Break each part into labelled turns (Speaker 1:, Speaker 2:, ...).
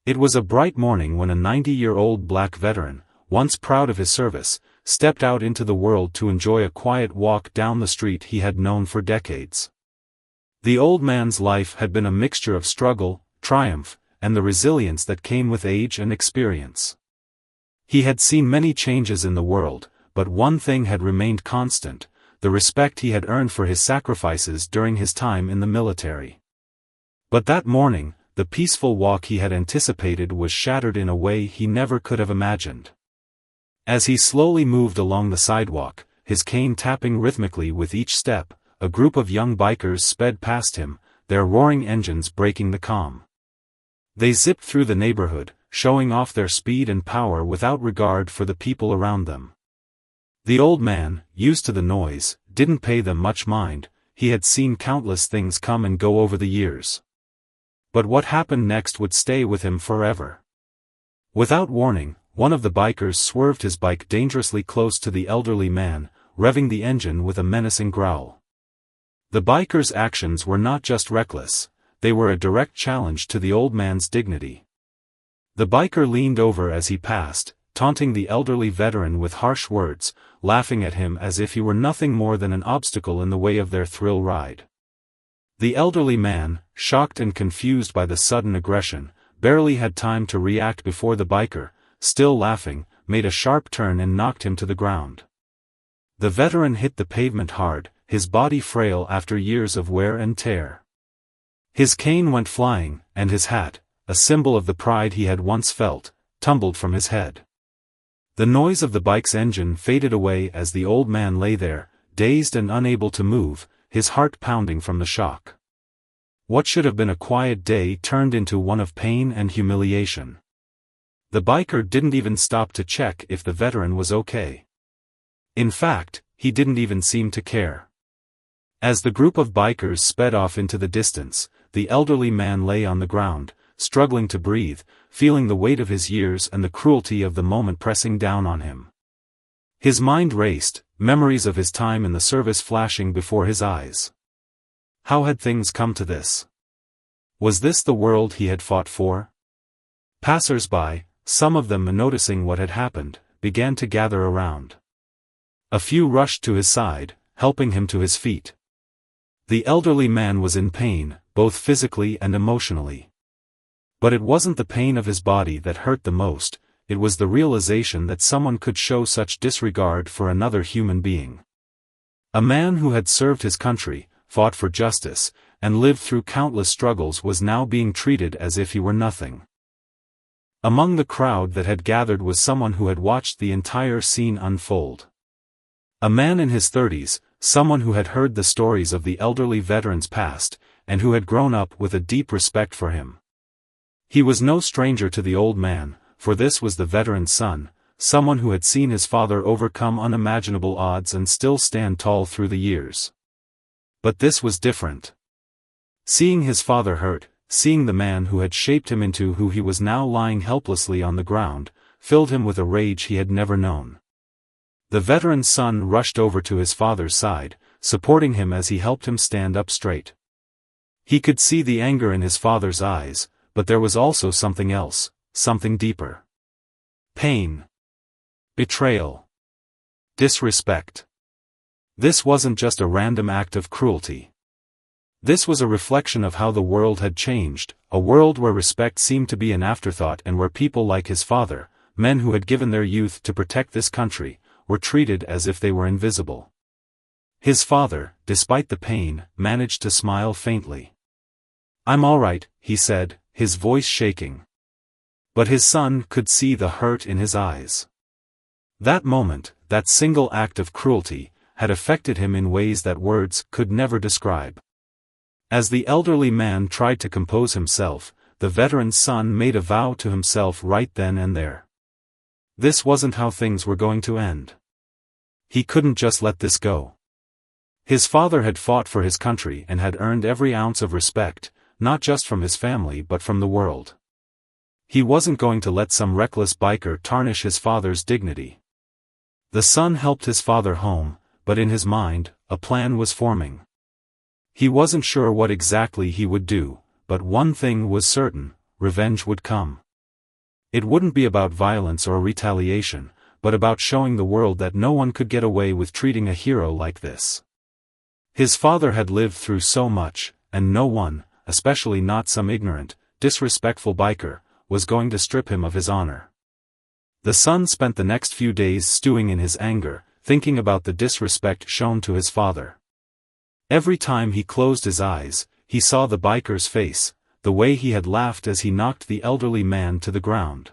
Speaker 1: It was a bright morning when a 90-year-old black veteran, once proud of his service, stepped out into the world to enjoy a quiet walk down the street he had known for decades. The old man's life had been a mixture of struggle, triumph, and the resilience that came with age and experience. He had seen many changes in the world, but one thing had remained constant: the respect he had earned for his sacrifices during his time in the military. But that morning, the peaceful walk he had anticipated was shattered in a way he never could have imagined. As he slowly moved along the sidewalk, his cane tapping rhythmically with each step, a group of young bikers sped past him, their roaring engines breaking the calm. They zipped through the neighborhood, showing off their speed and power without regard for the people around them. The old man, used to the noise, didn't pay them much mind. He had seen countless things come and go over the years. But what happened next would stay with him forever. Without warning, one of the bikers swerved his bike dangerously close to the elderly man, revving the engine with a menacing growl. The biker's actions were not just reckless, they were a direct challenge to the old man's dignity. The biker leaned over as he passed, taunting the elderly veteran with harsh words, laughing at him as if he were nothing more than an obstacle in the way of their thrill ride. The elderly man, shocked and confused by the sudden aggression, barely had time to react before the biker, still laughing, made a sharp turn and knocked him to the ground. The veteran hit the pavement hard, his body frail after years of wear and tear. His cane went flying, and his hat, a symbol of the pride he had once felt, tumbled from his head. The noise of the bike's engine faded away as the old man lay there, dazed and unable to move, his heart pounding from the shock. What should have been a quiet day turned into one of pain and humiliation. The biker didn't even stop to check if the veteran was okay. In fact, he didn't even seem to care. As the group of bikers sped off into the distance, the elderly man lay on the ground, struggling to breathe, feeling the weight of his years and the cruelty of the moment pressing down on him. His mind raced, memories of his time in the service flashing before his eyes. How had things come to this? Was this the world he had fought for? Passers-by, some of them noticing what had happened, began to gather around. A few rushed to his side, helping him to his feet. The elderly man was in pain, both physically and emotionally. But it wasn't the pain of his body that hurt the most, it was the realization that someone could show such disregard for another human being. A man who had served his country, fought for justice, and lived through countless struggles was now being treated as if he were nothing. Among the crowd that had gathered was someone who had watched the entire scene unfold. A man in his 30s, someone who had heard the stories of the elderly veteran's past, and who had grown up with a deep respect for him. He was no stranger to the old man, for this was the veteran's son, someone who had seen his father overcome unimaginable odds and still stand tall through the years. But this was different. Seeing his father hurt, seeing the man who had shaped him into who he was now lying helplessly on the ground, filled him with a rage he had never known. The veteran's son rushed over to his father's side, supporting him as he helped him stand up straight. He could see the anger in his father's eyes, but there was also something else, something deeper. Pain. Betrayal. Disrespect. This wasn't just a random act of cruelty. This was a reflection of how the world had changed, a world where respect seemed to be an afterthought and where people like his father, men who had given their youth to protect this country, were treated as if they were invisible. His father, despite the pain, managed to smile faintly. "I'm all right," he said, his voice shaking. But his son could see the hurt in his eyes. That moment, that single act of cruelty, had affected him in ways that words could never describe. As the elderly man tried to compose himself, the veteran's son made a vow to himself right then and there. This wasn't how things were going to end. He couldn't just let this go. His father had fought for his country and had earned every ounce of respect, not just from his family but from the world. He wasn't going to let some reckless biker tarnish his father's dignity. The son helped his father home, but in his mind, a plan was forming. He wasn't sure what exactly he would do, but one thing was certain: revenge would come. It wouldn't be about violence or retaliation, but about showing the world that no one could get away with treating a hero like this. His father had lived through so much, and no one, especially not some ignorant, disrespectful biker, was going to strip him of his honor. The son spent the next few days stewing in his anger, thinking about the disrespect shown to his father. Every time he closed his eyes, he saw the biker's face, the way he had laughed as he knocked the elderly man to the ground.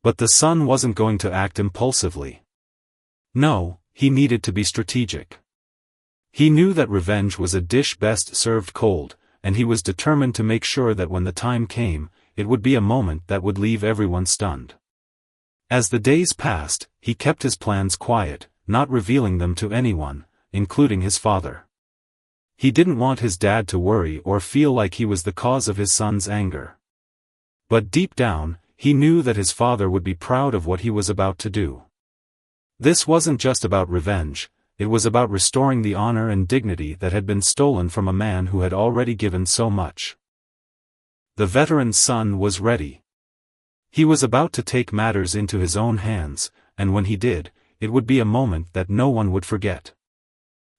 Speaker 1: But the son wasn't going to act impulsively. No, he needed to be strategic. He knew that revenge was a dish best served cold, and he was determined to make sure that when the time came, it would be a moment that would leave everyone stunned. As the days passed, he kept his plans quiet, not revealing them to anyone, including his father. He didn't want his dad to worry or feel like he was the cause of his son's anger. But deep down, he knew that his father would be proud of what he was about to do. This wasn't just about revenge, it was about restoring the honor and dignity that had been stolen from a man who had already given so much. The veteran's son was ready. He was about to take matters into his own hands, and when he did, it would be a moment that no one would forget.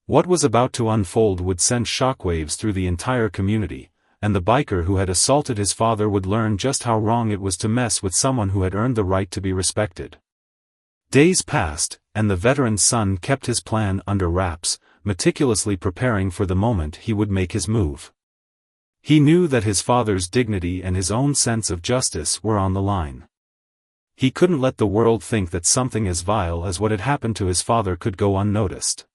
Speaker 1: What was about to unfold would send shockwaves through the entire community, and the biker who had assaulted his father would learn just how wrong it was to mess with someone who had earned the right to be respected. Days passed, and the veteran's son kept his plan under wraps, meticulously preparing for the moment he would make his move. He knew that his father's dignity and his own sense of justice were on the line. He couldn't let the world think that something as vile as what had happened to his father could go unnoticed.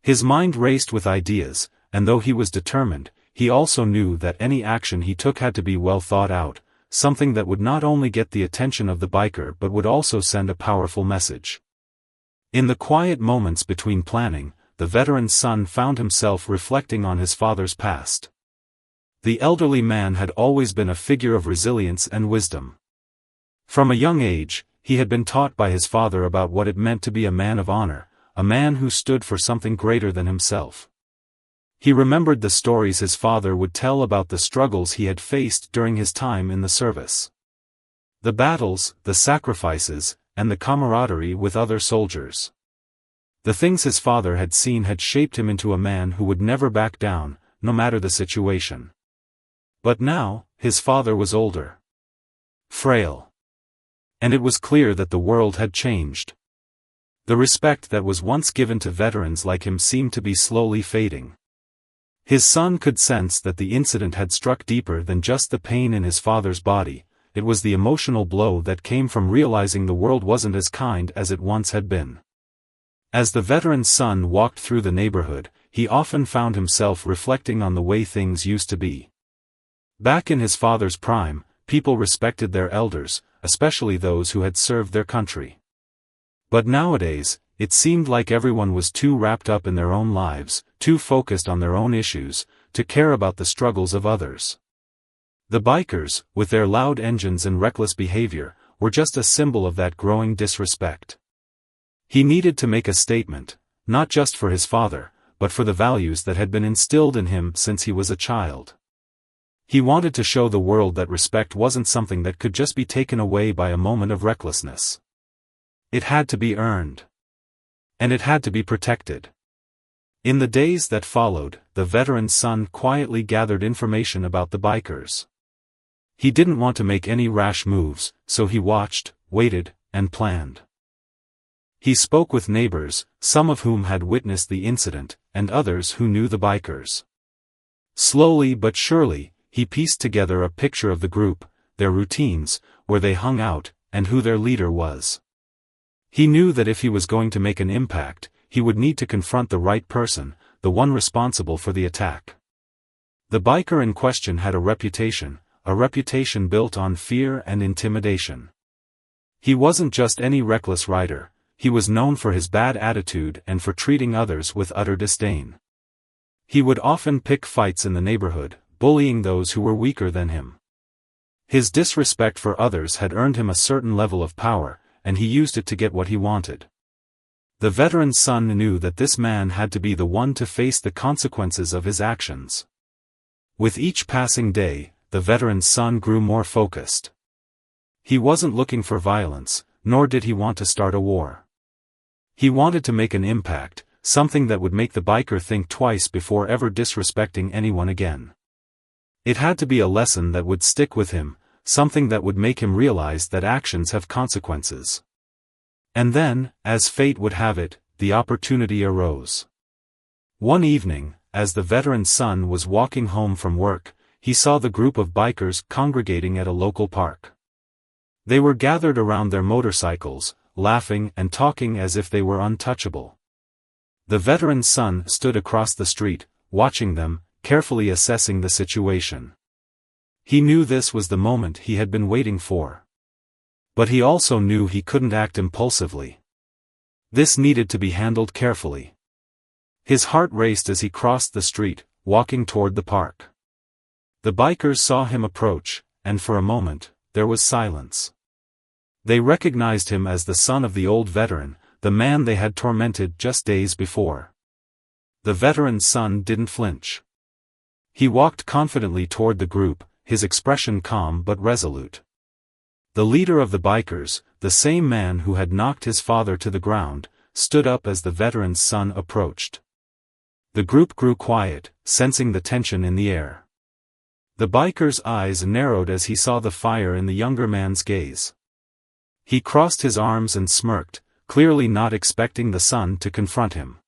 Speaker 1: His mind raced with ideas, and though he was determined, he also knew that any action he took had to be well thought out, something that would not only get the attention of the biker but would also send a powerful message. In the quiet moments between planning, the veteran's son found himself reflecting on his father's past. The elderly man had always been a figure of resilience and wisdom. From a young age, he had been taught by his father about what it meant to be a man of honor, a man who stood for something greater than himself. He remembered the stories his father would tell about the struggles he had faced during his time in the service. The battles, the sacrifices, and the camaraderie with other soldiers. The things his father had seen had shaped him into a man who would never back down, no matter the situation. But now, his father was older. Frail. And it was clear that the world had changed. The respect that was once given to veterans like him seemed to be slowly fading. His son could sense that the incident had struck deeper than just the pain in his father's body, it was the emotional blow that came from realizing the world wasn't as kind as it once had been. As the veteran's son walked through the neighborhood, he often found himself reflecting on the way things used to be. Back in his father's prime, people respected their elders, especially those who had served their country. But nowadays, it seemed like everyone was too wrapped up in their own lives, too focused on their own issues, to care about the struggles of others. The bikers, with their loud engines and reckless behavior, were just a symbol of that growing disrespect. He needed to make a statement, not just for his father, but for the values that had been instilled in him since he was a child. He wanted to show the world that respect wasn't something that could just be taken away by a moment of recklessness. It had to be earned. And it had to be protected. In the days that followed, the veteran's son quietly gathered information about the bikers. He didn't want to make any rash moves, so he watched, waited, and planned. He spoke with neighbors, some of whom had witnessed the incident, and others who knew the bikers. Slowly but surely, he pieced together a picture of the group, their routines, where they hung out, and who their leader was. He knew that if he was going to make an impact, he would need to confront the right person, the one responsible for the attack. The biker in question had a reputation built on fear and intimidation. He wasn't just any reckless rider, he was known for his bad attitude and for treating others with utter disdain. He would often pick fights in the neighborhood, bullying those who were weaker than him. His disrespect for others had earned him a certain level of power, and he used it to get what he wanted. The veteran's son knew that this man had to be the one to face the consequences of his actions. With each passing day, the veteran's son grew more focused. He wasn't looking for violence, nor did he want to start a war. He wanted to make an impact, something that would make the biker think twice before ever disrespecting anyone again. It had to be a lesson that would stick with him, something that would make him realize that actions have consequences. And then, as fate would have it, the opportunity arose. One evening, as the veteran's son was walking home from work, he saw the group of bikers congregating at a local park. They were gathered around their motorcycles, laughing and talking as if they were untouchable. The veteran's son stood across the street, watching them, carefully assessing the situation. He knew this was the moment he had been waiting for. But he also knew he couldn't act impulsively. This needed to be handled carefully. His heart raced as he crossed the street, walking toward the park. The bikers saw him approach, and for a moment, there was silence. They recognized him as the son of the old veteran, the man they had tormented just days before. The veteran's son didn't flinch. He walked confidently toward the group, his expression calm but resolute. The leader of the bikers, the same man who had knocked his father to the ground, stood up as the veteran's son approached. The group grew quiet, sensing the tension in the air. The biker's eyes narrowed as he saw the fire in the younger man's gaze. He crossed his arms and smirked, clearly not expecting the son to confront him.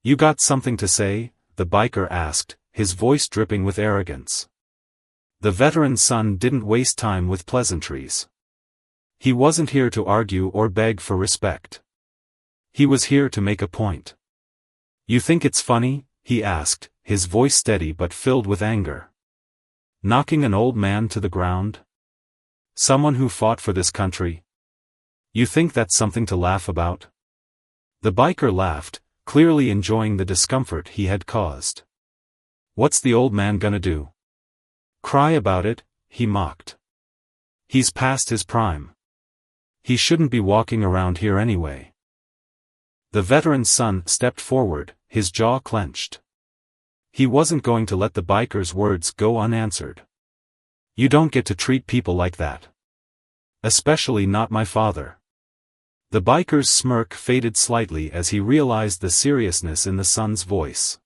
Speaker 1: "You got something to say?" the biker asked, his voice dripping with arrogance. The veteran's son didn't waste time with pleasantries. He wasn't here to argue or beg for respect. He was here to make a point. "You think it's funny?" he asked, his voice steady but filled with anger. "Knocking an old man to the ground? Someone who fought for this country? You think that's something to laugh about?" The biker laughed, clearly enjoying the discomfort he had caused. "What's the old man gonna do? Cry about it?" he mocked. "He's past his prime. He shouldn't be walking around here anyway." The veteran's son stepped forward, his jaw clenched. He wasn't going to let the biker's words go unanswered. "You don't get to treat people like that. Especially not my father." The biker's smirk faded slightly as he realized the seriousness in the son's voice.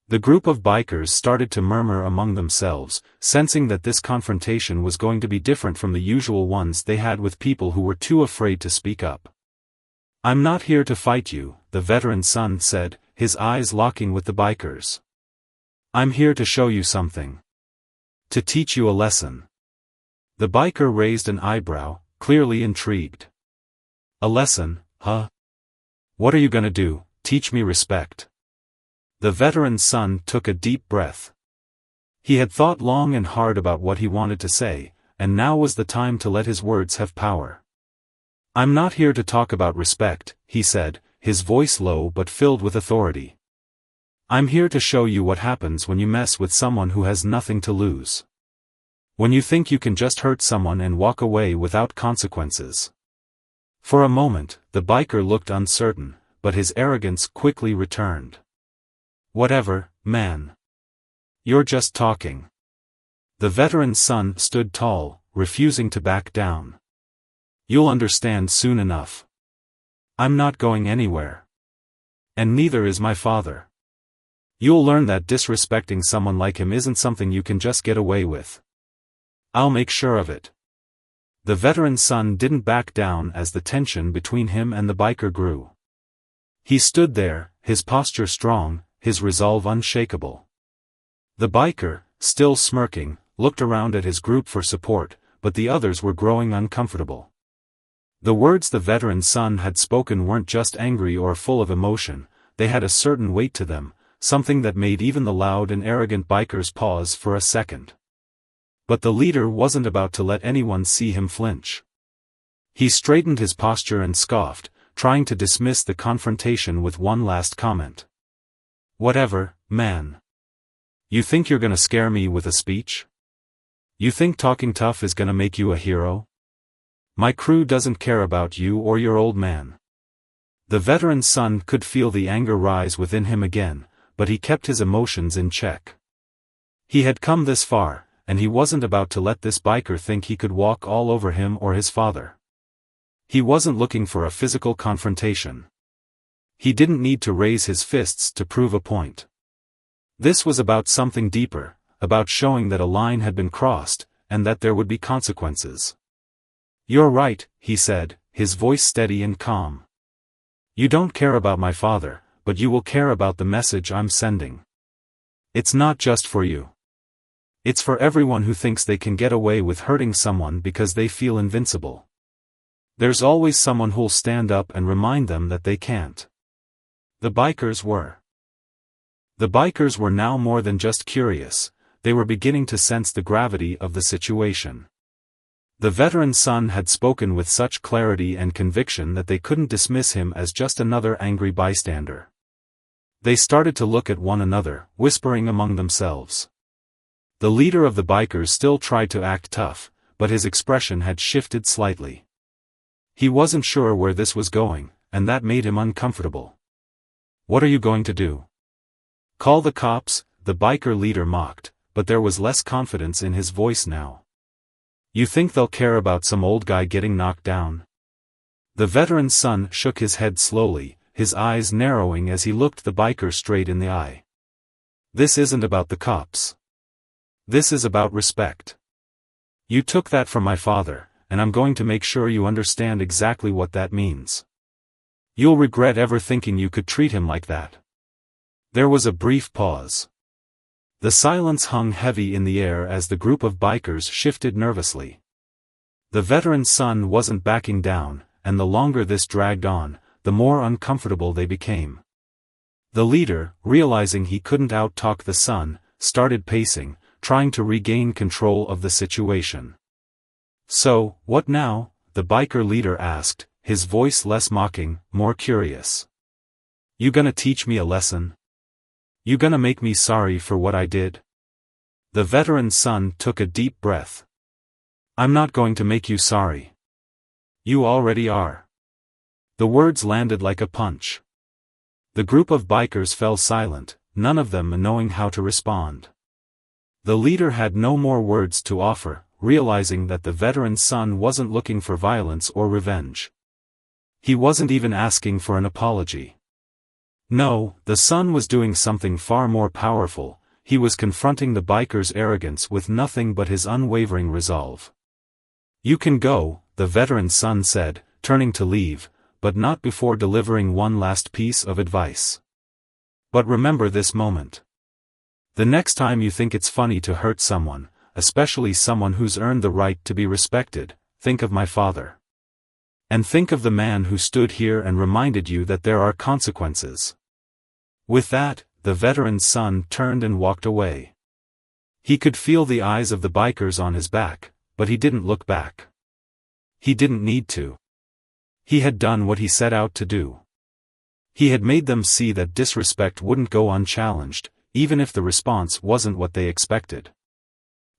Speaker 1: The group of bikers started to murmur among themselves, sensing that this confrontation was going to be different from the usual ones they had with people who were too afraid to speak up. "I'm not here to fight you," the veteran's son said, his eyes locking with the bikers. "I'm here to show you something. To teach you a lesson." The biker raised an eyebrow, clearly intrigued. "A lesson, huh? What are you gonna do, teach me respect?" The veteran's son took a deep breath. He had thought long and hard about what he wanted to say, and now was the time to let his words have power. "I'm not here to talk about respect," he said, his voice low but filled with authority. "I'm here to show you what happens when you mess with someone who has nothing to lose. When you think you can just hurt someone and walk away without consequences." For a moment, the biker looked uncertain, but his arrogance quickly returned. "Whatever, man. You're just talking." The veteran's son stood tall, refusing to back down. "You'll understand soon enough. I'm not going anywhere. And neither is my father. You'll learn that disrespecting someone like him isn't something you can just get away with. I'll make sure of it." The veteran's son didn't back down as the tension between him and the biker grew. He stood there, his posture strong, his resolve unshakable. The biker, still smirking, looked around at his group for support, but the others were growing uncomfortable. The words the veteran's son had spoken weren't just angry or full of emotion, they had a certain weight to them, something that made even the loud and arrogant bikers pause for a second. But the leader wasn't about to let anyone see him flinch. He straightened his posture and scoffed, trying to dismiss the confrontation with one last comment. "Whatever, man. You think you're gonna scare me with a speech? You think talking tough is gonna make you a hero? My crew doesn't care about you or your old man." The veteran's son could feel the anger rise within him again, but he kept his emotions in check. He had come this far, and he wasn't about to let this biker think he could walk all over him or his father. He wasn't looking for a physical confrontation. He didn't need to raise his fists to prove a point. This was about something deeper, about showing that a line had been crossed, and that there would be consequences. "You're right," he said, his voice steady and calm. "You don't care about my father, but you will care about the message I'm sending. It's not just for you. It's for everyone who thinks they can get away with hurting someone because they feel invincible. There's always someone who'll stand up and remind them that they can't." The bikers were. The bikers were now more than just curious, they were beginning to sense the gravity of the situation. The veteran's son had spoken with such clarity and conviction that they couldn't dismiss him as just another angry bystander. They started to look at one another, whispering among themselves. The leader of the bikers still tried to act tough, but his expression had shifted slightly. He wasn't sure where this was going, and that made him uncomfortable. "What are you going to do? Call the cops?" the biker leader mocked, but there was less confidence in his voice now. "You think they'll care about some old guy getting knocked down?" The veteran's son shook his head slowly, his eyes narrowing as he looked the biker straight in the eye. "This isn't about the cops. This is about respect. You took that from my father, and I'm going to make sure you understand exactly what that means. You'll regret ever thinking you could treat him like that." There was a brief pause. The silence hung heavy in the air as the group of bikers shifted nervously. The veteran's son wasn't backing down, and the longer this dragged on, the more uncomfortable they became. The leader, realizing he couldn't out-talk the son, started pacing, trying to regain control of the situation. "So, what now?" the biker leader asked, his voice less mocking, more curious. "You gonna teach me a lesson? You gonna make me sorry for what I did?" The veteran's son took a deep breath. "I'm not going to make you sorry. You already are." The words landed like a punch. The group of bikers fell silent, none of them knowing how to respond. The leader had no more words to offer, realizing that the veteran's son wasn't looking for violence or revenge. He wasn't even asking for an apology. No, the son was doing something far more powerful. He was confronting the biker's arrogance with nothing but his unwavering resolve. "You can go," the veteran's son said, turning to leave, but not before delivering one last piece of advice. "But remember this moment. The next time you think it's funny to hurt someone, especially someone who's earned the right to be respected, think of my father. And think of the man who stood here and reminded you that there are consequences." With that, the veteran's son turned and walked away. He could feel the eyes of the bikers on his back, but he didn't look back. He didn't need to. He had done what he set out to do. He had made them see that disrespect wouldn't go unchallenged, even if the response wasn't what they expected.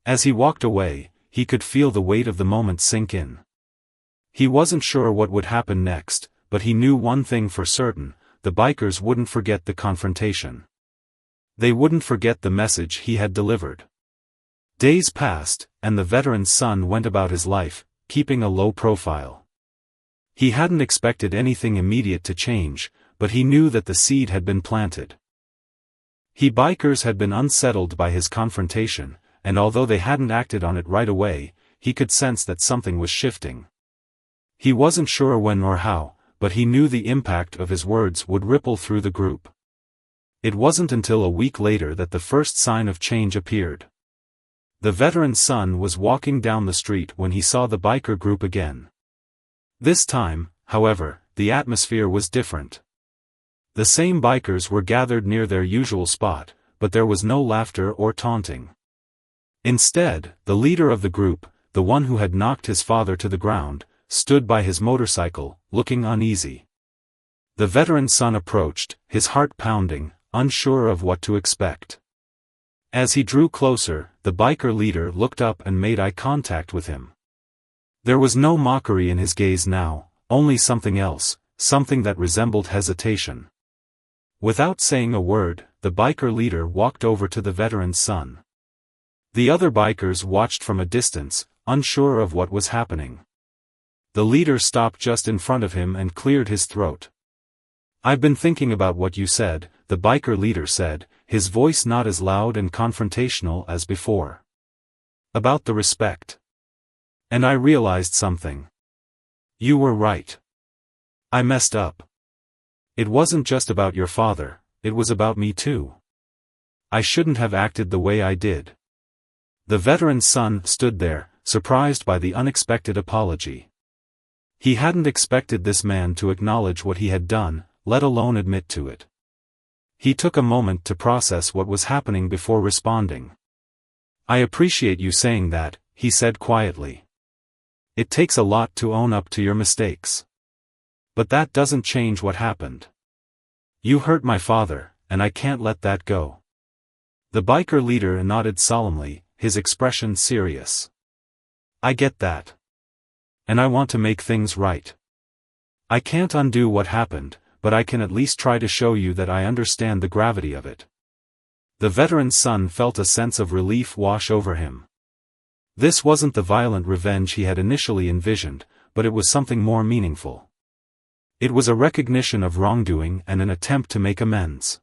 Speaker 1: As he walked away, he could feel the weight of the moment sink in. He wasn't sure what would happen next, but he knew one thing for certain: the bikers wouldn't forget the confrontation. They wouldn't forget the message he had delivered. Days passed, and the veteran's son went about his life, keeping a low profile. He hadn't expected anything immediate to change, but he knew that the seed had been planted. Bikers had been unsettled by his confrontation, and although they hadn't acted on it right away, he could sense that something was shifting. He wasn't sure when or how, but he knew the impact of his words would ripple through the group. It wasn't until a week later that the first sign of change appeared. The veteran's son was walking down the street when he saw the biker group again. This time, however, the atmosphere was different. The same bikers were gathered near their usual spot, but there was no laughter or taunting. Instead, the leader of the group, the one who had knocked his father to the ground, stood by his motorcycle, looking uneasy. The veteran's son approached, his heart pounding, unsure of what to expect. As he drew closer, the biker leader looked up and made eye contact with him. There was no mockery in his gaze now, only something else, something that resembled hesitation. Without saying a word, the biker leader walked over to the veteran's son. The other bikers watched from a distance, unsure of what was happening. The leader stopped just in front of him and cleared his throat. "I've been thinking about what you said," the biker leader said, his voice not as loud and confrontational as before. "About the respect. And I realized something. You were right. I messed up. It wasn't just about your father, it was about me too. I shouldn't have acted the way I did." The veteran's son stood there, surprised by the unexpected apology. He hadn't expected this man to acknowledge what he had done, let alone admit to it. He took a moment to process what was happening before responding. "I appreciate you saying that," he said quietly. "It takes a lot to own up to your mistakes. But that doesn't change what happened. You hurt my father, and I can't let that go." The biker leader nodded solemnly, his expression serious. "I get that. And I want to make things right. I can't undo what happened, but I can at least try to show you that I understand the gravity of it." The veteran's son felt a sense of relief wash over him. This wasn't the violent revenge he had initially envisioned, but it was something more meaningful. It was a recognition of wrongdoing and an attempt to make amends.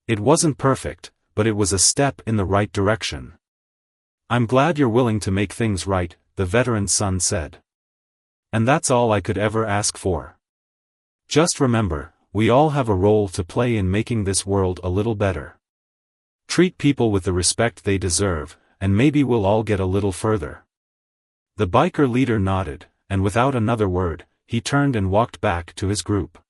Speaker 1: It wasn't perfect, but it was a step in the right direction. "I'm glad you're willing to make things right," the veteran's son said. "And that's all I could ever ask for. Just remember, we all have a role to play in making this world a little better. Treat people with the respect they deserve, and maybe we'll all get a little further." The biker leader nodded, and without another word, he turned and walked back to his group.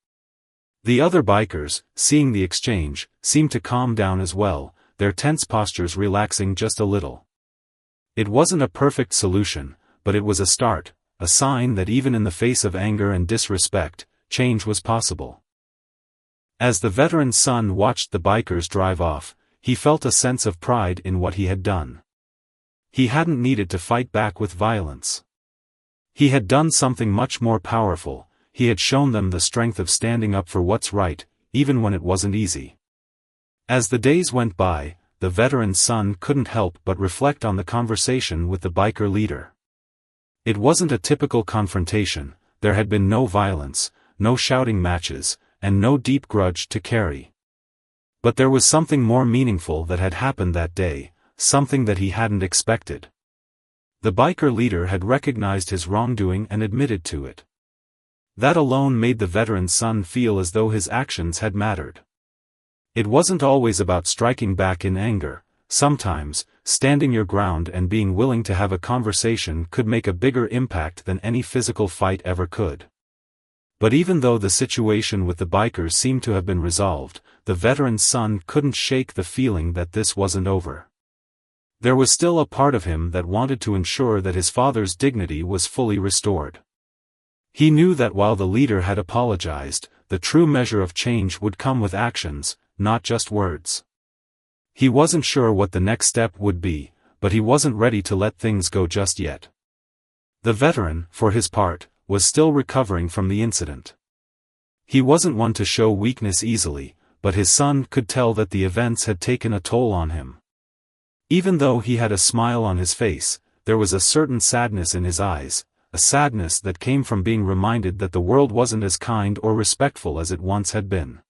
Speaker 1: The other bikers, seeing the exchange, seemed to calm down as well, their tense postures relaxing just a little. It wasn't a perfect solution, but it was a start, a sign that even in the face of anger and disrespect, change was possible. As the veteran's son watched the bikers drive off, he felt a sense of pride in what he had done. He hadn't needed to fight back with violence. He had done something much more powerful. He had shown them the strength of standing up for what's right, even when it wasn't easy. As the days went by, the veteran's son couldn't help but reflect on the conversation with the biker leader. It wasn't a typical confrontation, there had been no violence, no shouting matches, and no deep grudge to carry. But there was something more meaningful that had happened that day, something that he hadn't expected. The biker leader had recognized his wrongdoing and admitted to it. That alone made the veteran's son feel as though his actions had mattered. It wasn't always about striking back in anger. Sometimes, standing your ground and being willing to have a conversation could make a bigger impact than any physical fight ever could. But even though the situation with the bikers seemed to have been resolved, the veteran's son couldn't shake the feeling that this wasn't over. There was still a part of him that wanted to ensure that his father's dignity was fully restored. He knew that while the leader had apologized, the true measure of change would come with actions, not just words. He wasn't sure what the next step would be, but he wasn't ready to let things go just yet. The veteran, for his part, was still recovering from the incident. He wasn't one to show weakness easily, but his son could tell that the events had taken a toll on him. Even though he had a smile on his face, there was a certain sadness in his eyes, a sadness that came from being reminded that the world wasn't as kind or respectful as it once had been.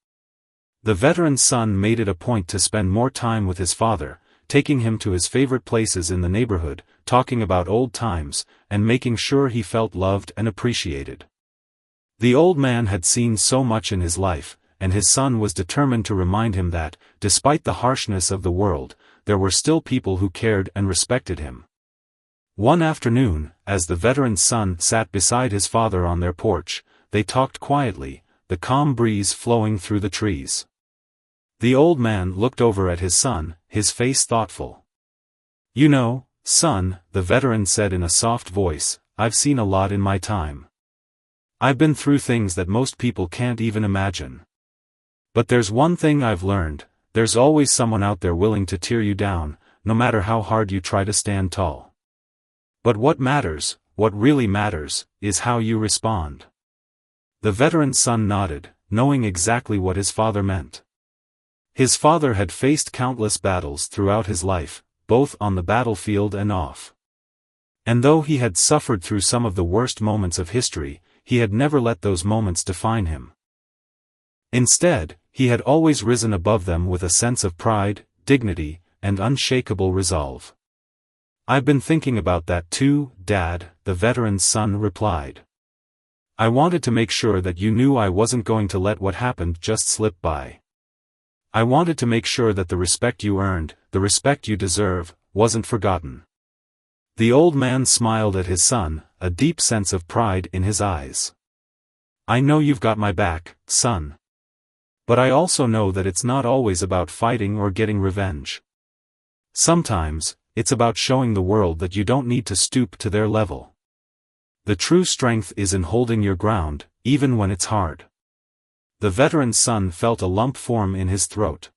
Speaker 1: The veteran's son made it a point to spend more time with his father, taking him to his favorite places in the neighborhood, talking about old times, and making sure he felt loved and appreciated. The old man had seen so much in his life, and his son was determined to remind him that, despite the harshness of the world, there were still people who cared and respected him. One afternoon, as the veteran's son sat beside his father on their porch, they talked quietly, the calm breeze flowing through the trees. The old man looked over at his son, his face thoughtful. "You know, son," the veteran said in a soft voice, "I've seen a lot in my time. I've been through things that most people can't even imagine. But there's one thing I've learned, there's always someone out there willing to tear you down, no matter how hard you try to stand tall. But what matters, what really matters, is how you respond." The veteran's son nodded, knowing exactly what his father meant. His father had faced countless battles throughout his life, both on the battlefield and off. And though he had suffered through some of the worst moments of history, he had never let those moments define him. Instead, he had always risen above them with a sense of pride, dignity, and unshakable resolve. "I've been thinking about that too, Dad," the veteran's son replied. "I wanted to make sure that you knew I wasn't going to let what happened just slip by. I wanted to make sure that the respect you earned, the respect you deserve, wasn't forgotten." The old man smiled at his son, a deep sense of pride in his eyes. "I know you've got my back, son. But I also know that it's not always about fighting or getting revenge. Sometimes, it's about showing the world that you don't need to stoop to their level. The true strength is in holding your ground, even when it's hard." The veteran's son felt a lump form in his throat.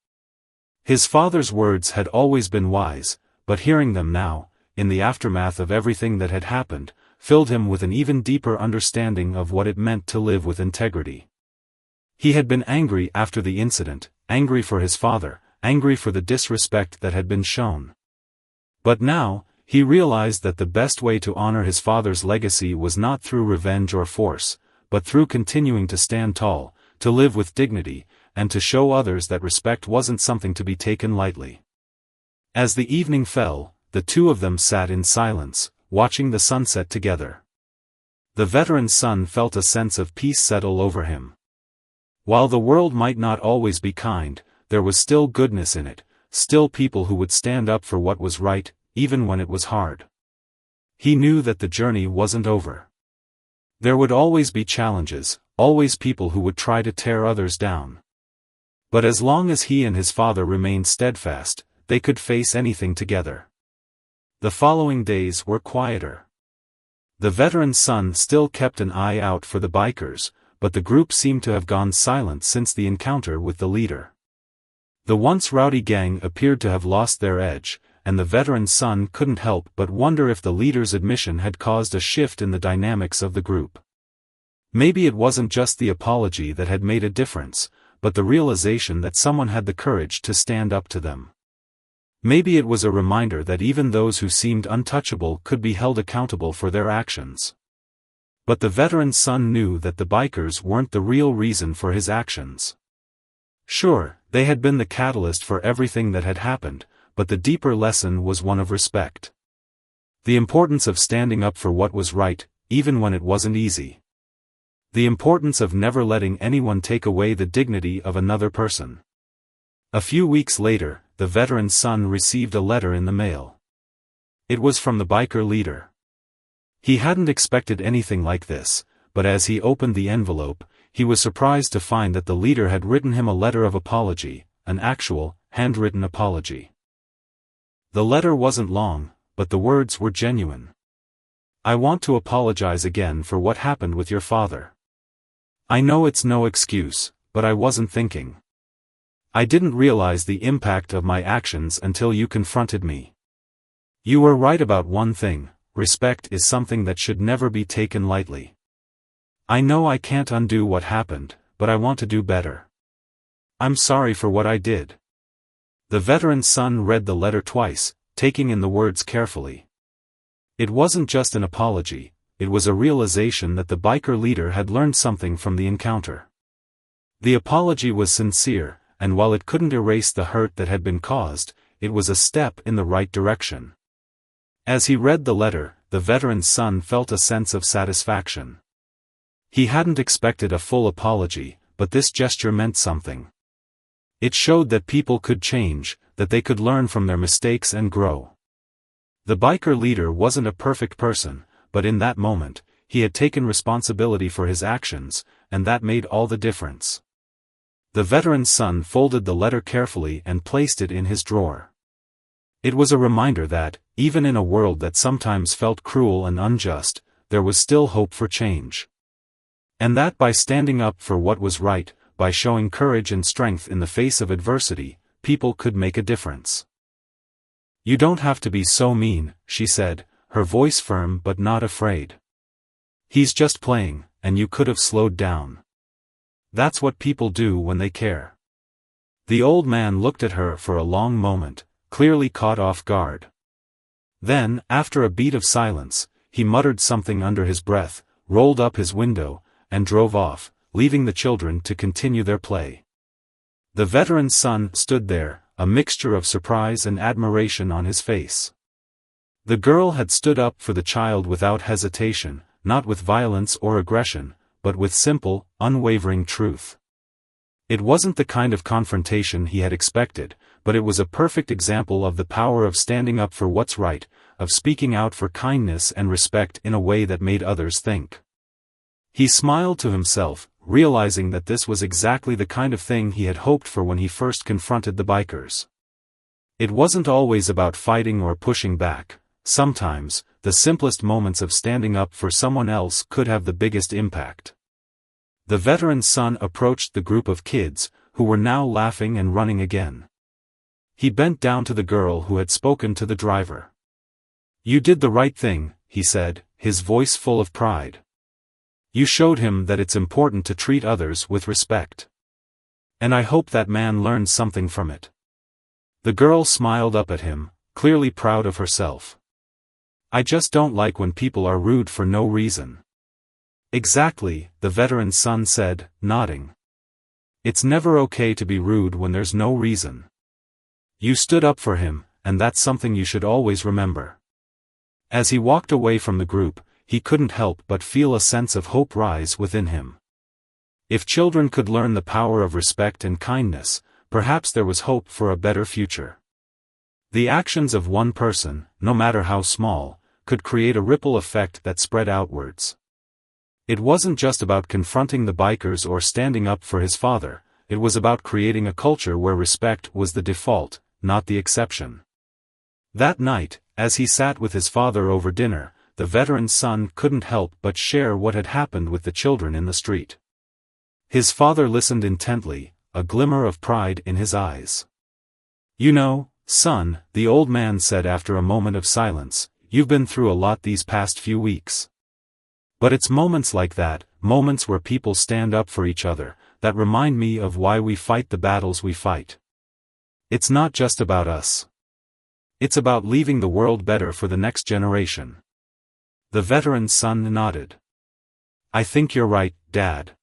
Speaker 1: His father's words had always been wise, but hearing them now, in the aftermath of everything that had happened, filled him with an even deeper understanding of what it meant to live with integrity. He had been angry after the incident, angry for his father, angry for the disrespect that had been shown. But now, he realized that the best way to honor his father's legacy was not through revenge or force, but through continuing to stand tall, to live with dignity, and to show others that respect wasn't something to be taken lightly. As the evening fell, the two of them sat in silence, watching the sunset together. The veteran's son felt a sense of peace settle over him. While the world might not always be kind, there was still goodness in it, still people who would stand up for what was right, even when it was hard. He knew that the journey wasn't over. There would always be challenges, always people who would try to tear others down. But as long as he and his father remained steadfast, they could face anything together. The following days were quieter. The veteran's son still kept an eye out for the bikers, but the group seemed to have gone silent since the encounter with the leader. The once rowdy gang appeared to have lost their edge, and the veteran's son couldn't help but wonder if the leader's admission had caused a shift in the dynamics of the group. Maybe it wasn't just the apology that had made a difference, but the realization that someone had the courage to stand up to them. Maybe it was a reminder that even those who seemed untouchable could be held accountable for their actions. But the veteran's son knew that the bikers weren't the real reason for his actions. Sure, they had been the catalyst for everything that had happened, but the deeper lesson was one of respect. The importance of standing up for what was right, even when it wasn't easy. The importance of never letting anyone take away the dignity of another person. A few weeks later, the veteran's son received a letter in the mail. It was from the biker leader. He hadn't expected anything like this, but as he opened the envelope, he was surprised to find that the leader had written him a letter of apology, an actual, handwritten apology. The letter wasn't long, but the words were genuine. "I want to apologize again for what happened with your father. I know it's no excuse, but I wasn't thinking. I didn't realize the impact of my actions until you confronted me. You were right about one thing, respect is something that should never be taken lightly. I know I can't undo what happened, but I want to do better. I'm sorry for what I did." The veteran's son read the letter twice, taking in the words carefully. It wasn't just an apology, it was a realization that the biker leader had learned something from the encounter. The apology was sincere, and while it couldn't erase the hurt that had been caused, it was a step in the right direction. As he read the letter, the veteran's son felt a sense of satisfaction. He hadn't expected a full apology, but this gesture meant something. It showed that people could change, that they could learn from their mistakes and grow. The biker leader wasn't a perfect person, but in that moment, he had taken responsibility for his actions, and that made all the difference. The veteran's son folded the letter carefully and placed it in his drawer. It was a reminder that, even in a world that sometimes felt cruel and unjust, there was still hope for change. And that by standing up for what was right, by showing courage and strength in the face of adversity, people could make a difference. "You don't have to be so mean," she said, her voice firm but not afraid. "He's just playing, and you could have slowed down. That's what people do when they care." The old man looked at her for a long moment, clearly caught off guard. Then, after a beat of silence, he muttered something under his breath, rolled up his window, and drove off, leaving the children to continue their play. The veteran's son stood there, a mixture of surprise and admiration on his face. The girl had stood up for the child without hesitation, not with violence or aggression, but with simple, unwavering truth. It wasn't the kind of confrontation he had expected, but it was a perfect example of the power of standing up for what's right, of speaking out for kindness and respect in a way that made others think. He smiled to himself, realizing that this was exactly the kind of thing he had hoped for when he first confronted the bikers. It wasn't always about fighting or pushing back. Sometimes, the simplest moments of standing up for someone else could have the biggest impact. The veteran's son approached the group of kids, who were now laughing and running again. He bent down to the girl who had spoken to the driver. "You did the right thing," he said, his voice full of pride. "You showed him that it's important to treat others with respect. And I hope that man learned something from it." The girl smiled up at him, clearly proud of herself. "I just don't like when people are rude for no reason." "Exactly," the veteran's son said, nodding. "It's never okay to be rude when there's no reason. You stood up for him, and that's something you should always remember." As he walked away from the group, he couldn't help but feel a sense of hope rise within him. If children could learn the power of respect and kindness, perhaps there was hope for a better future. The actions of one person, no matter how small, could create a ripple effect that spread outwards. It wasn't just about confronting the bikers or standing up for his father, it was about creating a culture where respect was the default, not the exception. That night, as he sat with his father over dinner, the veteran's son couldn't help but share what had happened with the children in the street. His father listened intently, a glimmer of pride in his eyes. "You know, son," the old man said after a moment of silence, "you've been through a lot these past few weeks. But it's moments like that, moments where people stand up for each other, that remind me of why we fight the battles we fight. It's not just about us. It's about leaving the world better for the next generation." The veteran's son nodded. "I think you're right, Dad.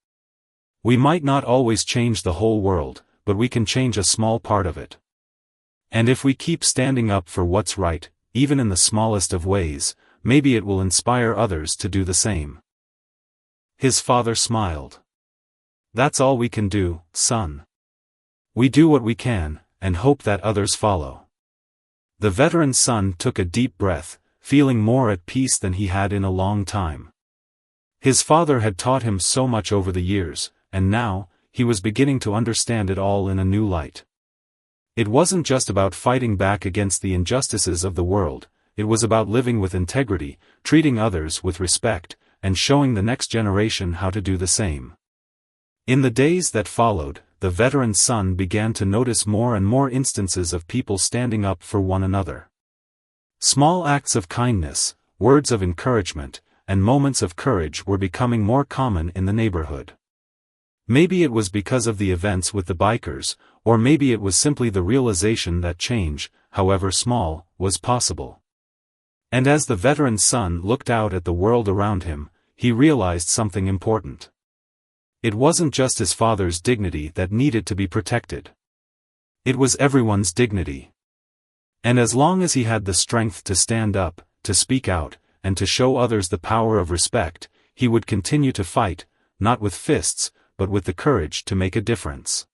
Speaker 1: We might not always change the whole world, but we can change a small part of it. And if we keep standing up for what's right, even in the smallest of ways, maybe it will inspire others to do the same." His father smiled. "That's all we can do, son. We do what we can, and hope that others follow." The veteran's son took a deep breath, feeling more at peace than he had in a long time. His father had taught him so much over the years, and now, he was beginning to understand it all in a new light. It wasn't just about fighting back against the injustices of the world, it was about living with integrity, treating others with respect, and showing the next generation how to do the same. In the days that followed, the veteran's son began to notice more and more instances of people standing up for one another. Small acts of kindness, words of encouragement, and moments of courage were becoming more common in the neighborhood. Maybe it was because of the events with the bikers, or maybe it was simply the realization that change, however small, was possible. And as the veteran's son looked out at the world around him, he realized something important. It wasn't just his father's dignity that needed to be protected. It was everyone's dignity. And as long as he had the strength to stand up, to speak out, and to show others the power of respect, he would continue to fight, not with fists, but with the courage to make a difference.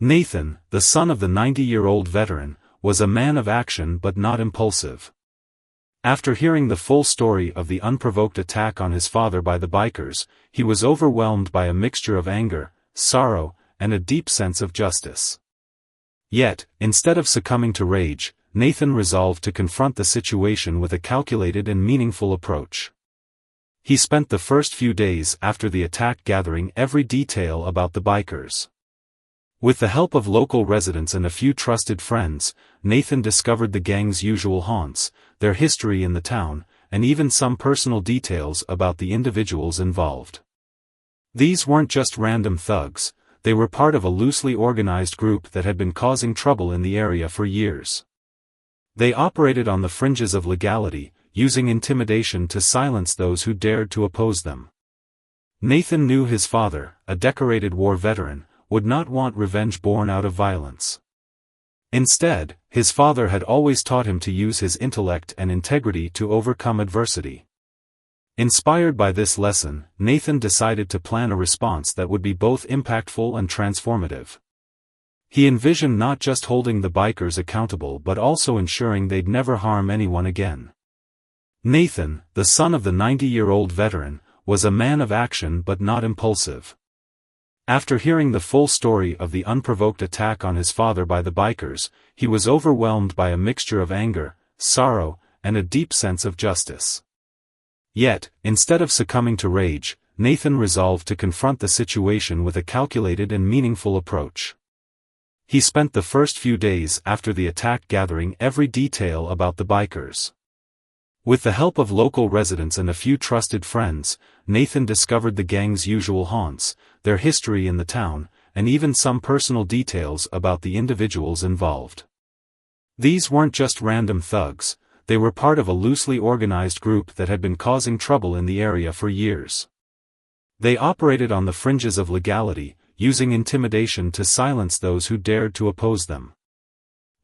Speaker 1: Nathan, the son of the 90-year-old veteran, was a man of action but not impulsive. After hearing the full story of the unprovoked attack on his father by the bikers, he was overwhelmed by a mixture of anger, sorrow, and a deep sense of justice. Yet, instead of succumbing to rage, Nathan resolved to confront the situation with a calculated and meaningful approach. He spent the first few days after the attack gathering every detail about the bikers. With the help of local residents and a few trusted friends, Nathan discovered the gang's usual haunts, their history in the town, and even some personal details about the individuals involved. These weren't just random thugs, they were part of a loosely organized group that had been causing trouble in the area for years. They operated on the fringes of legality, using intimidation to silence those who dared to oppose them. Nathan knew his father, a decorated war veteran, would not want revenge born out of violence. Instead, his father had always taught him to use his intellect and integrity to overcome adversity. Inspired by this lesson, Nathan decided to plan a response that would be both impactful and transformative. He envisioned not just holding the bikers accountable but also ensuring they'd never harm anyone again. Nathan, the son of the 90-year-old veteran, was a man of action but not impulsive. After hearing the full story of the unprovoked attack on his father by the bikers, he was overwhelmed by a mixture of anger, sorrow, and a deep sense of justice. Yet, instead of succumbing to rage, Nathan resolved to confront the situation with a calculated and meaningful approach. He spent the first few days after the attack gathering every detail about the bikers. With the help of local residents and a few trusted friends, Nathan discovered the gang's usual haunts, their history in the town, and even some personal details about the individuals involved. These weren't just random thugs, they were part of a loosely organized group that had been causing trouble in the area for years. They operated on the fringes of legality, using intimidation to silence those who dared to oppose them.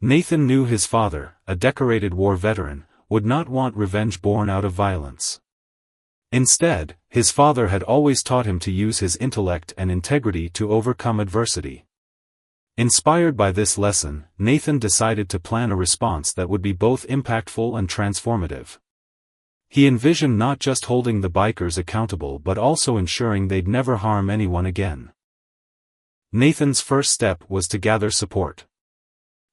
Speaker 1: Nathan knew his father, a decorated war veteran, would not want revenge born out of violence. Instead, his father had always taught him to use his intellect and integrity to overcome adversity. Inspired by this lesson, Nathan decided to plan a response that would be both impactful and transformative. He envisioned not just holding the bikers accountable but also ensuring they'd never harm anyone again. Nathan's first step was to gather support.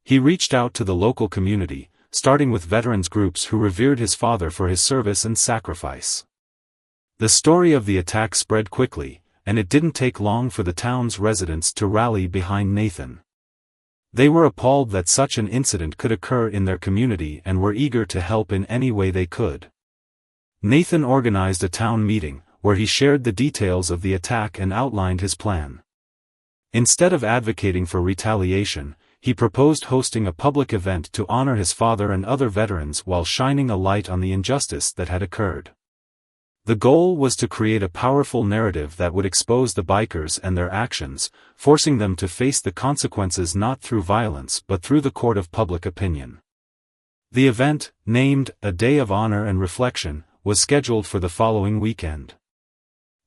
Speaker 1: He reached out to the local community, starting with veterans groups who revered his father for his service and sacrifice. The story of the attack spread quickly, and it didn't take long for the town's residents to rally behind Nathan. They were appalled that such an incident could occur in their community and were eager to help in any way they could. Nathan organized a town meeting, where he shared the details of the attack and outlined his plan. Instead of advocating for retaliation, he proposed hosting a public event to honor his father and other veterans while shining a light on the injustice that had occurred. The goal was to create a powerful narrative that would expose the bikers and their actions, forcing them to face the consequences not through violence but through the court of public opinion. The event, named A Day of Honor and Reflection, was scheduled for the following weekend.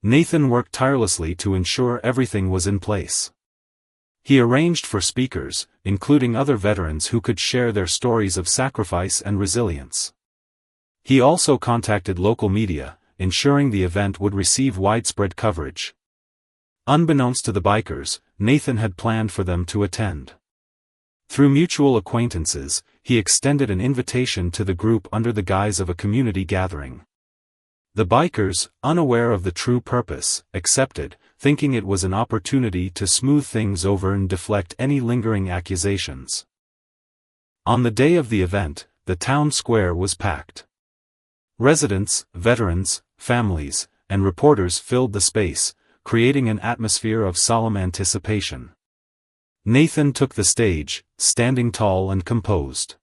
Speaker 1: Nathan worked tirelessly to ensure everything was in place. He arranged for speakers, including other veterans who could share their stories of sacrifice and resilience. He also contacted local media, ensuring the event would receive widespread coverage. Unbeknownst to the bikers, Nathan had planned for them to attend. Through mutual acquaintances, he extended an invitation to the group under the guise of a community gathering. The bikers, unaware of the true purpose, accepted, thinking it was an opportunity to smooth things over and deflect any lingering accusations. On the day of the event, the town square was packed. Residents, veterans, families, and reporters filled the space, creating an atmosphere of solemn anticipation. Nathan took the stage, standing tall and composed.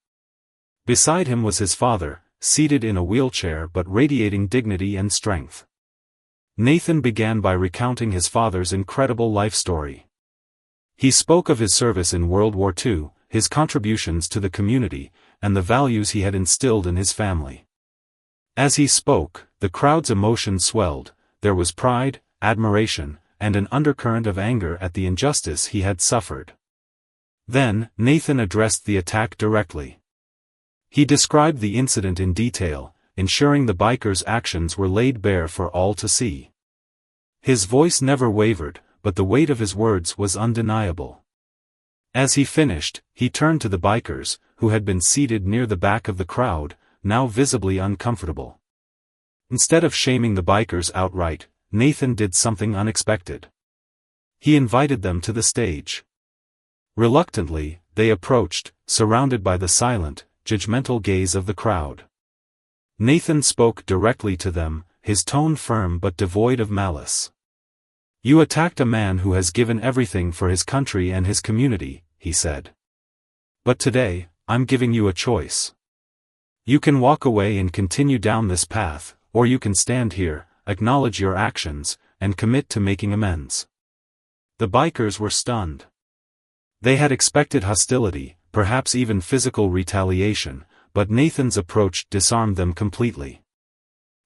Speaker 1: Beside him was his father, seated in a wheelchair but radiating dignity and strength. Nathan began by recounting his father's incredible life story. He spoke of his service in World War II, his contributions to the community, and the values he had instilled in his family. As he spoke, the crowd's emotions swelled. There was pride, admiration, and an undercurrent of anger at the injustice he had suffered. Then, Nathan addressed the attack directly. He described the incident in detail, ensuring the bikers' actions were laid bare for all to see. His voice never wavered, but the weight of his words was undeniable. As he finished, he turned to the bikers, who had been seated near the back of the crowd, now visibly uncomfortable. Instead of shaming the bikers outright, Nathan did something unexpected. He invited them to the stage. Reluctantly, they approached, surrounded by the silent, judgmental gaze of the crowd. Nathan spoke directly to them, his tone firm but devoid of malice. "You attacked a man who has given everything for his country and his community," he said. "But today, I'm giving you a choice. You can walk away and continue down this path, or you can stand here, acknowledge your actions, and commit to making amends." The bikers were stunned. They had expected hostility, perhaps even physical retaliation, but Nathan's approach disarmed them completely.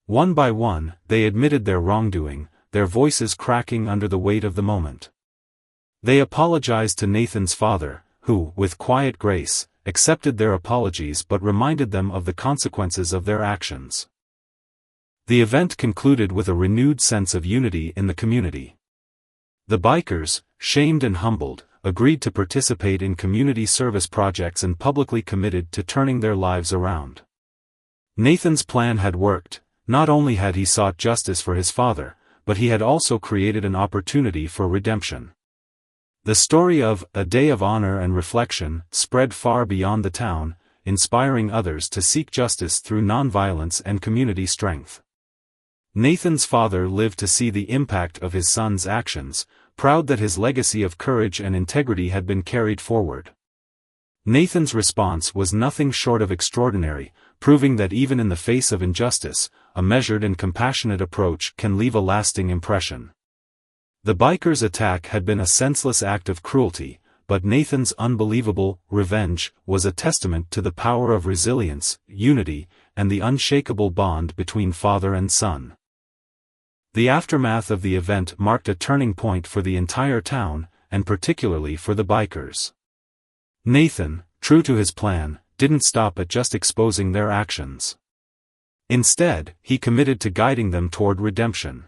Speaker 1: One by one, they admitted their wrongdoing, their voices cracking under the weight of the moment. They apologized to Nathan's father, who, with quiet grace, accepted their apologies but reminded them of the consequences of their actions. The event concluded with a renewed sense of unity in the community. The bikers, shamed and humbled, agreed to participate in community service projects and publicly committed to turning their lives around. Nathan's plan had worked. Not only had he sought justice for his father, but he had also created an opportunity for redemption. The story of A Day of Honor and Reflection spread far beyond the town, inspiring others to seek justice through nonviolence and community strength. Nathan's father lived to see the impact of his son's actions, proud that his legacy of courage and integrity had been carried forward. Nathan's response was nothing short of extraordinary, proving that even in the face of injustice, a measured and compassionate approach can leave a lasting impression. The bikers' attack had been a senseless act of cruelty, but Nathan's unbelievable revenge was a testament to the power of resilience, unity, and the unshakable bond between father and son. The aftermath of the event marked a turning point for the entire town, and particularly for the bikers. Nathan, true to his plan, didn't stop at just exposing their actions. Instead, he committed to guiding them toward redemption.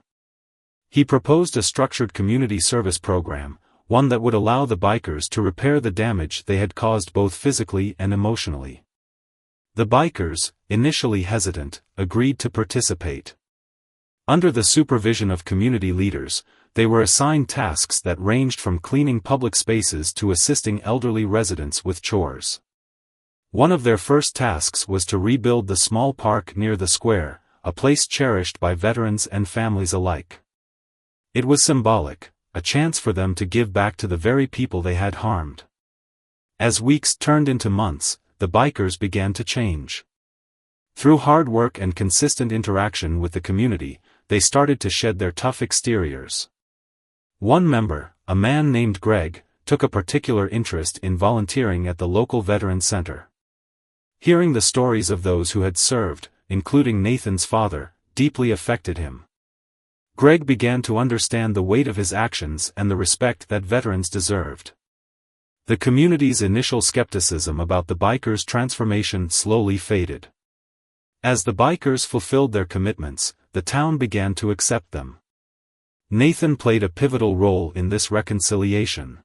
Speaker 1: He proposed a structured community service program, one that would allow the bikers to repair the damage they had caused both physically and emotionally. The bikers, initially hesitant, agreed to participate. Under the supervision of community leaders, they were assigned tasks that ranged from cleaning public spaces to assisting elderly residents with chores. One of their first tasks was to rebuild the small park near the square, a place cherished by veterans and families alike. It was symbolic, a chance for them to give back to the very people they had harmed. As weeks turned into months, the bikers began to change. Through hard work and consistent interaction with the community, they started to shed their tough exteriors. One member, a man named Greg, took a particular interest in volunteering at the local veteran center. Hearing the stories of those who had served, including Nathan's father, deeply affected him. Greg began to understand the weight of his actions and the respect that veterans deserved. The community's initial skepticism about the bikers' transformation slowly faded. As the bikers fulfilled their commitments, the town began to accept them. Nathan played a pivotal role in this reconciliation.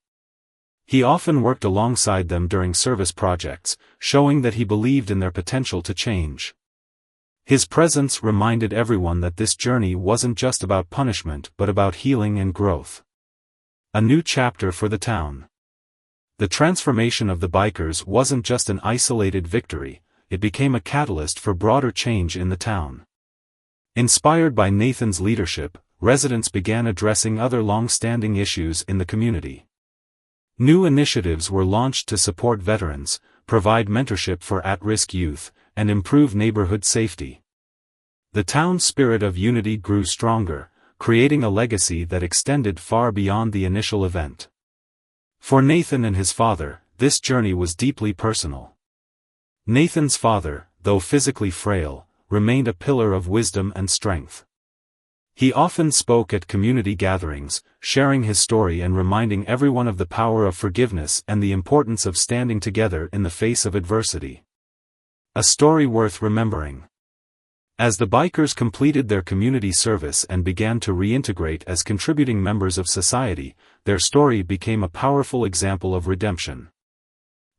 Speaker 1: He often worked alongside them during service projects, showing that he believed in their potential to change. His presence reminded everyone that this journey wasn't just about punishment but about healing and growth. A new chapter for the town. The transformation of the bikers wasn't just an isolated victory, it became a catalyst for broader change in the town. Inspired by Nathan's leadership, residents began addressing other long-standing issues in the community. New initiatives were launched to support veterans, provide mentorship for at-risk youth, and improve neighborhood safety. The town's spirit of unity grew stronger, creating a legacy that extended far beyond the initial event. For Nathan and his father, this journey was deeply personal. Nathan's father, though physically frail, remained a pillar of wisdom and strength. He often spoke at community gatherings, sharing his story and reminding everyone of the power of forgiveness and the importance of standing together in the face of adversity. A story worth remembering. As the bikers completed their community service and began to reintegrate as contributing members of society, their story became a powerful example of redemption.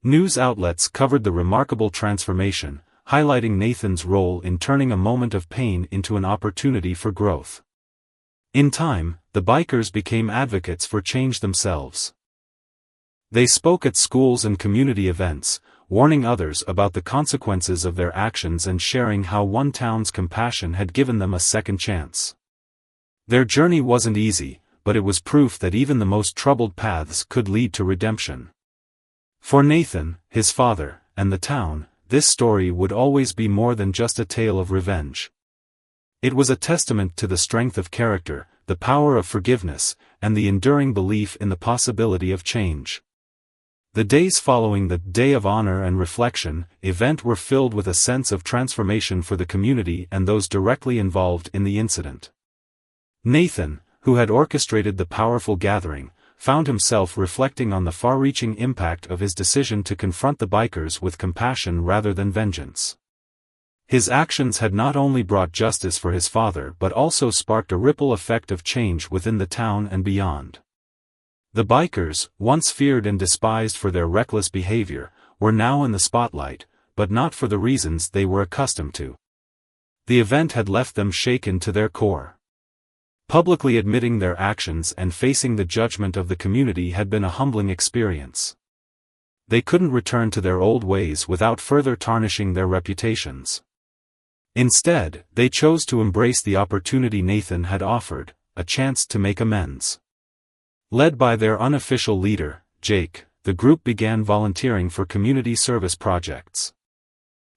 Speaker 1: News outlets covered the remarkable transformation, highlighting Nathan's role in turning a moment of pain into an opportunity for growth. In time, the bikers became advocates for change themselves. They spoke at schools and community events, warning others about the consequences of their actions and sharing how one town's compassion had given them a second chance. Their journey wasn't easy, but it was proof that even the most troubled paths could lead to redemption. For Nathan, his father, and the town, this story would always be more than just a tale of revenge. It was a testament to the strength of character, the power of forgiveness, and the enduring belief in the possibility of change. The days following the Day of Honor and Reflection event were filled with a sense of transformation for the community and those directly involved in the incident. Nathan, who had orchestrated the powerful gathering, found himself reflecting on the far-reaching impact of his decision to confront the bikers with compassion rather than vengeance. His actions had not only brought justice for his father but also sparked a ripple effect of change within the town and beyond. The bikers, once feared and despised for their reckless behavior, were now in the spotlight, but not for the reasons they were accustomed to. The event had left them shaken to their core. Publicly admitting their actions and facing the judgment of the community had been a humbling experience. They couldn't return to their old ways without further tarnishing their reputations. Instead, they chose to embrace the opportunity Nathan had offered, a chance to make amends. Led by their unofficial leader, Jake, the group began volunteering for community service projects.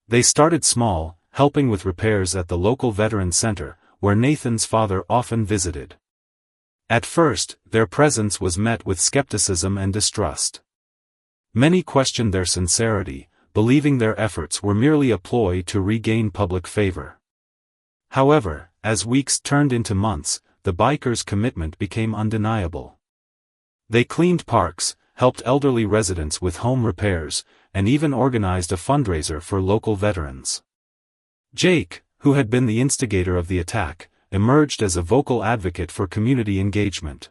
Speaker 1: They started small, helping with repairs at the local veteran center, where Nathan's father often visited. At first, their presence was met with skepticism and distrust. Many questioned their sincerity, believing their efforts were merely a ploy to regain public favor. However, as weeks turned into months, the bikers' commitment became undeniable. They cleaned parks, helped elderly residents with home repairs, and even organized a fundraiser for local veterans. Jake, who had been the instigator of the attack, emerged as a vocal advocate for community engagement.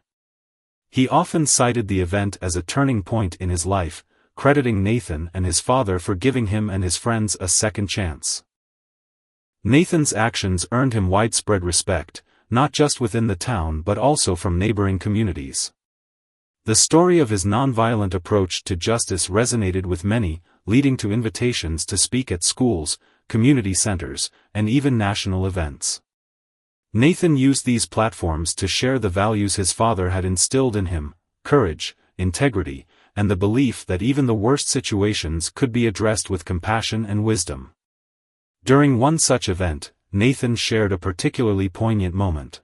Speaker 1: He often cited the event as a turning point in his life, crediting Nathan and his father for giving him and his friends a second chance. Nathan's actions earned him widespread respect, not just within the town but also from neighboring communities. The story of his nonviolent approach to justice resonated with many, leading to invitations to speak at schools, community centers, and even national events. Nathan used these platforms to share the values his father had instilled in him: courage, integrity, and the belief that even the worst situations could be addressed with compassion and wisdom. During one such event, Nathan shared a particularly poignant moment.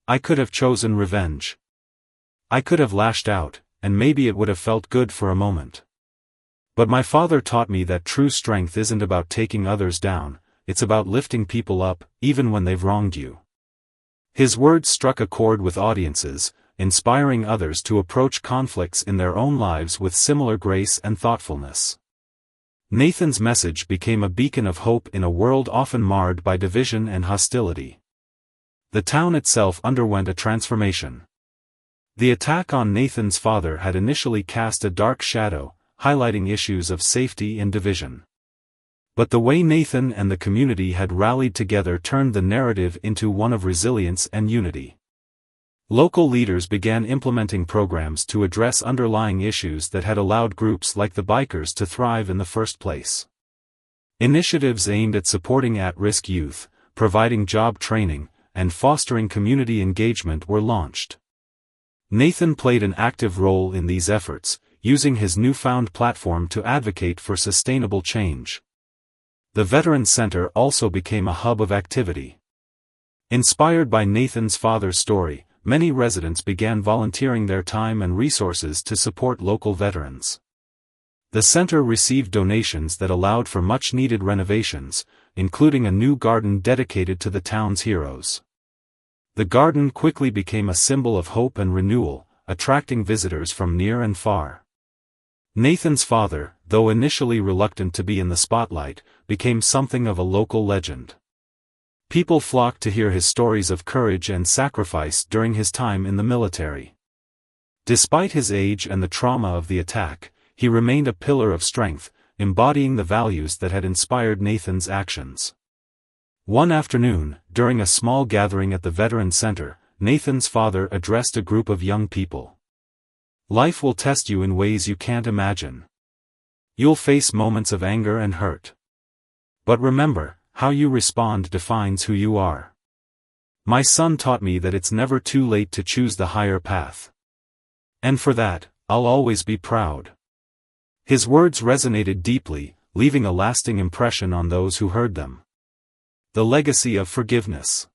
Speaker 1: "I could have chosen revenge. I could have lashed out, and maybe it would have felt good for a moment. But my father taught me that true strength isn't about taking others down, it's about lifting people up, even when they've wronged you." His words struck a chord with audiences, inspiring others to approach conflicts in their own lives with similar grace and thoughtfulness. Nathan's message became a beacon of hope in a world often marred by division and hostility. The town itself underwent a transformation. The attack on Nathan's father had initially cast a dark shadow, highlighting issues of safety and division. But the way Nathan and the community had rallied together turned the narrative into one of resilience and unity. Local leaders began implementing programs to address underlying issues that had allowed groups like the bikers to thrive in the first place. Initiatives aimed at supporting at-risk youth, providing job training, and fostering community engagement were launched. Nathan played an active role in these efforts, using his newfound platform to advocate for sustainable change. The Veterans Center also became a hub of activity. Inspired by Nathan's father's story, many residents began volunteering their time and resources to support local veterans. The center received donations that allowed for much-needed renovations, including a new garden dedicated to the town's heroes. The garden quickly became a symbol of hope and renewal, attracting visitors from near and far. Nathan's father, though initially reluctant to be in the spotlight, became something of a local legend. People flocked to hear his stories of courage and sacrifice during his time in the military. Despite his age and the trauma of the attack, he remained a pillar of strength, embodying the values that had inspired Nathan's actions. One afternoon, during a small gathering at the Veterans Center, Nathan's father addressed a group of young people. "Life will test you in ways you can't imagine. You'll face moments of anger and hurt. But remember, how you respond defines who you are. My son taught me that it's never too late to choose the higher path. And for that, I'll always be proud." His words resonated deeply, leaving a lasting impression on those who heard them. The legacy of forgiveness.